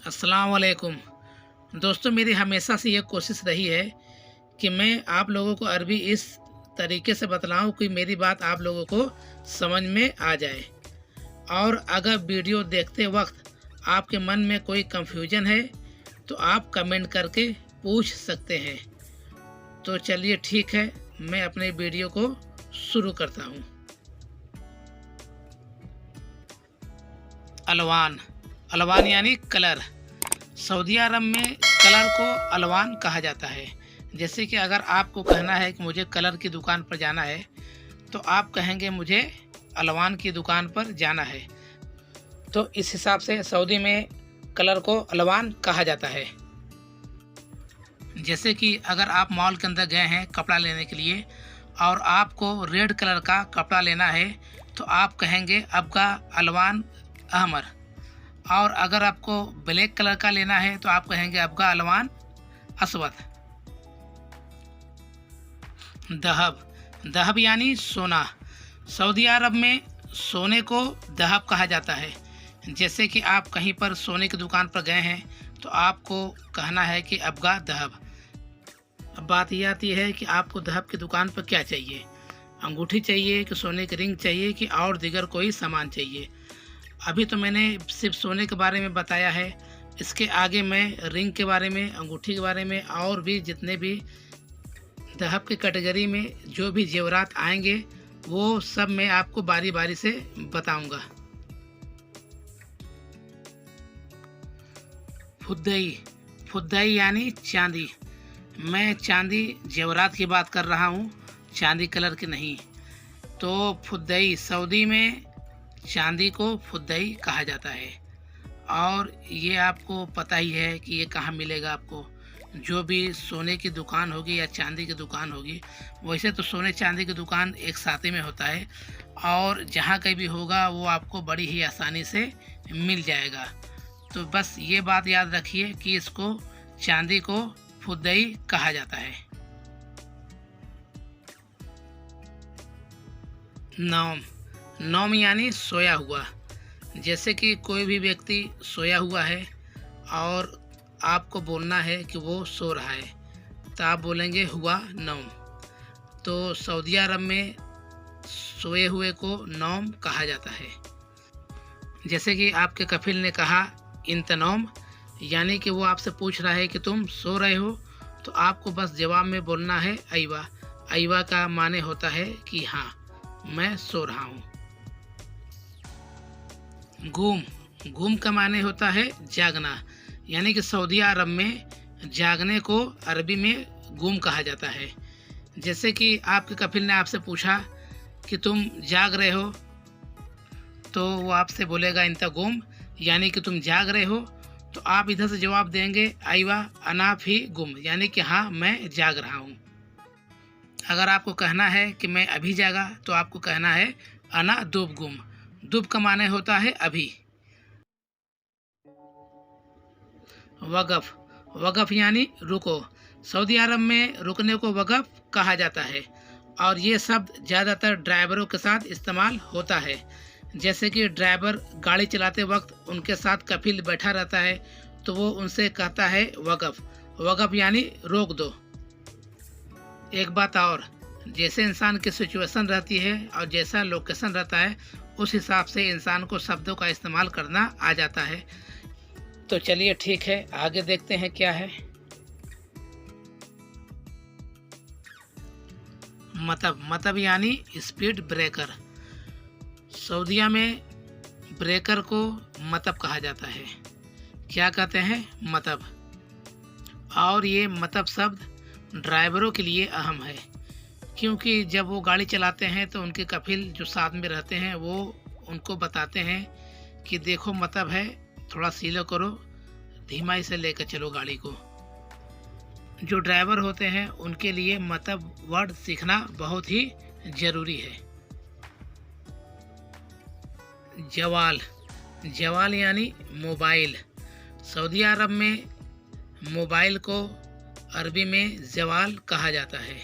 अस्सलाम वालेकुम। दोस्तों, मेरी हमेशा से ये कोशिश रही है कि मैं आप लोगों को अरबी इस तरीके से बतलाऊं कि मेरी बात आप लोगों को समझ में आ जाए। और अगर वीडियो देखते वक्त आपके मन में कोई कंफ्यूजन है तो आप कमेंट करके पूछ सकते हैं। तो चलिए ठीक है, मैं अपने वीडियो को शुरू करता हूँ। अलवान। अलवान यानी कलर। सऊदी अरब में कलर को अलवान कहा जाता है। जैसे कि अगर आपको कहना है कि मुझे कलर की दुकान पर जाना है तो आप कहेंगे मुझे अलवान की दुकान पर जाना है। तो इस हिसाब से सऊदी में कलर को अलवान कहा जाता है। जैसे कि अगर आप मॉल के अंदर गए हैं कपड़ा लेने के लिए और आपको रेड कलर का कपड़ा लेना है तो आप कहेंगे अबका अलवान अहमर। और अगर आपको ब्लैक कलर का लेना है तो आप कहेंगे अबका अलवान असवद। दहब। दहब यानी सोना। सऊदी अरब में सोने को दहब कहा जाता है। जैसे कि आप कहीं पर सोने की दुकान पर गए हैं तो आपको कहना है कि अबका दहब। अब बात यह आती है कि आपको दहब की दुकान पर क्या चाहिए, अंगूठी चाहिए कि सोने की रिंग चाहिए कि और दीगर कोई सामान चाहिए। अभी तो मैंने सिर्फ सोने के बारे में बताया है, इसके आगे मैं रिंग के बारे में, अंगूठी के बारे में और भी जितने भी दहब की कैटेगरी में जो भी जेवरात आएंगे वो सब मैं आपको बारी बारी से बताऊंगा। फुद्दई। फुद्दई यानी चांदी। मैं चांदी जेवरात की बात कर रहा हूँ, चांदी कलर की नहीं। तो फुद्दई, सऊदी में चांदी को फुद्दई कहा जाता है। और ये आपको पता ही है कि ये कहाँ मिलेगा आपको। जो भी सोने की दुकान होगी या चांदी की दुकान होगी, वैसे तो सोने चांदी की दुकान एक साथ ही में होता है और जहाँ कहीं भी होगा वो आपको बड़ी ही आसानी से मिल जाएगा। तो बस ये बात याद रखिए कि इसको चांदी को फुद्दई कहा जाता है। नौम। नौम यानी सोया हुआ। जैसे कि कोई भी व्यक्ति सोया हुआ है और आपको बोलना है कि वो सो रहा है तो आप बोलेंगे हुआ नौम। तो सऊदी अरब में सोए हुए को नौम कहा जाता है। जैसे कि आपके कफिल ने कहा इंतनौम, यानी कि वो आपसे पूछ रहा है कि तुम सो रहे हो, तो आपको बस जवाब में बोलना है अयवा। अयवा का माने होता है कि हाँ, मैं सो रहा हूँ। गूम। गूम का माने होता है जागना, यानी कि सऊदी अरब में जागने को अरबी में गूम कहा जाता है। जैसे कि आपके कफिल ने आपसे पूछा कि तुम जाग रहे हो, तो वो आपसे बोलेगा इंता गूम, यानी कि तुम जाग रहे हो। तो आप इधर से जवाब देंगे अयवा अना फी गुम, यानी कि हाँ, मैं जाग रहा हूँ। अगर आपको कहना है कि मैं अभी जागा तो आपको कहना है अना दुब गुम। दुब का माने होता है अभी। वक़फ़। वक़फ़ यानी रुको। सऊदी अरब में रुकने को वक़फ़ कहा जाता है और ये शब्द ज़्यादातर ड्राइवरों के साथ इस्तेमाल होता है। जैसे कि ड्राइवर गाड़ी चलाते वक्त उनके साथ कफिल बैठा रहता है तो वो उनसे कहता है वक़फ़। वक़फ़ यानी रोक दो। एक बात और, जैसे इंसान की सिचुएशन रहती है और जैसा लोकेशन रहता है उस हिसाब से इंसान को शब्दों का इस्तेमाल करना आ जाता है। तो चलिए ठीक है, आगे देखते हैं क्या है। मतब। मतब यानी स्पीड ब्रेकर। सऊदीया में ब्रेकर को मतब कहा जाता है। क्या कहते हैं? मतब। और ये मतब शब्द ड्राइवरों के लिए अहम है, क्योंकि जब वो गाड़ी चलाते हैं तो उनके कफिल जो साथ में रहते हैं वो उनको बताते हैं कि देखो मतब है, थोड़ा स्लो करो, धीमाई से लेकर चलो गाड़ी को। जो ड्राइवर होते हैं उनके लिए मतब वर्ड सीखना बहुत ही ज़रूरी है। जवाल। जवाल यानी मोबाइल। सऊदी अरब में मोबाइल को अरबी में जवाल कहा जाता है।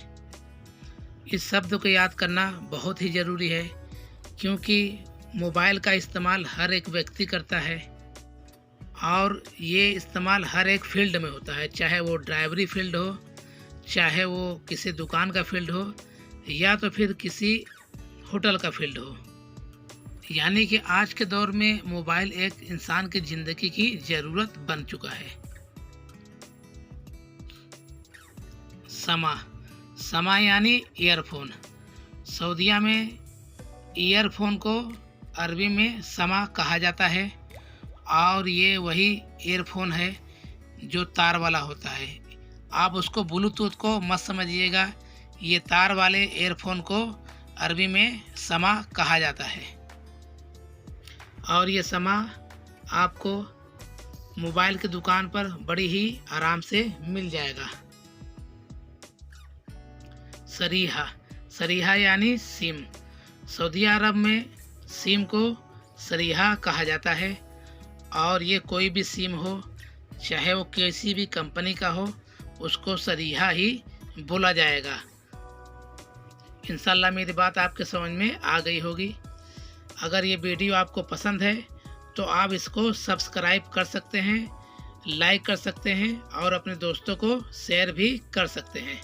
इस शब्द को याद करना बहुत ही ज़रूरी है, क्योंकि मोबाइल का इस्तेमाल हर एक व्यक्ति करता है और ये इस्तेमाल हर एक फील्ड में होता है, चाहे वो ड्राइवरी फील्ड हो, चाहे वो किसी दुकान का फील्ड हो, या तो फिर किसी होटल का फील्ड हो। यानी कि आज के दौर में मोबाइल एक इंसान की ज़िंदगी की ज़रूरत बन चुका है। समा समा यानी ईयरफोन। सऊदीया में ईयरफोन को अरबी में समा कहा जाता है और ये वही ईयरफोन है जो तार वाला होता है। आप उसको ब्लूटूथ को मत समझिएगा, ये तार वाले ईयरफोन को अरबी में समा कहा जाता है। और ये समा आपको मोबाइल की दुकान पर बड़ी ही आराम से मिल जाएगा। सरीहा सरीहा यानी सिम। सऊदी अरब में सिम को सरीहा कहा जाता है और ये कोई भी सिम हो, चाहे वो किसी भी कंपनी का हो, उसको सरीहा ही बोला जाएगा। इंशाल्लाह मेरी बात आपके समझ में आ गई होगी। अगर ये वीडियो आपको पसंद है तो आप इसको सब्सक्राइब कर सकते हैं, लाइक कर सकते हैं और अपने दोस्तों को शेयर भी कर सकते हैं।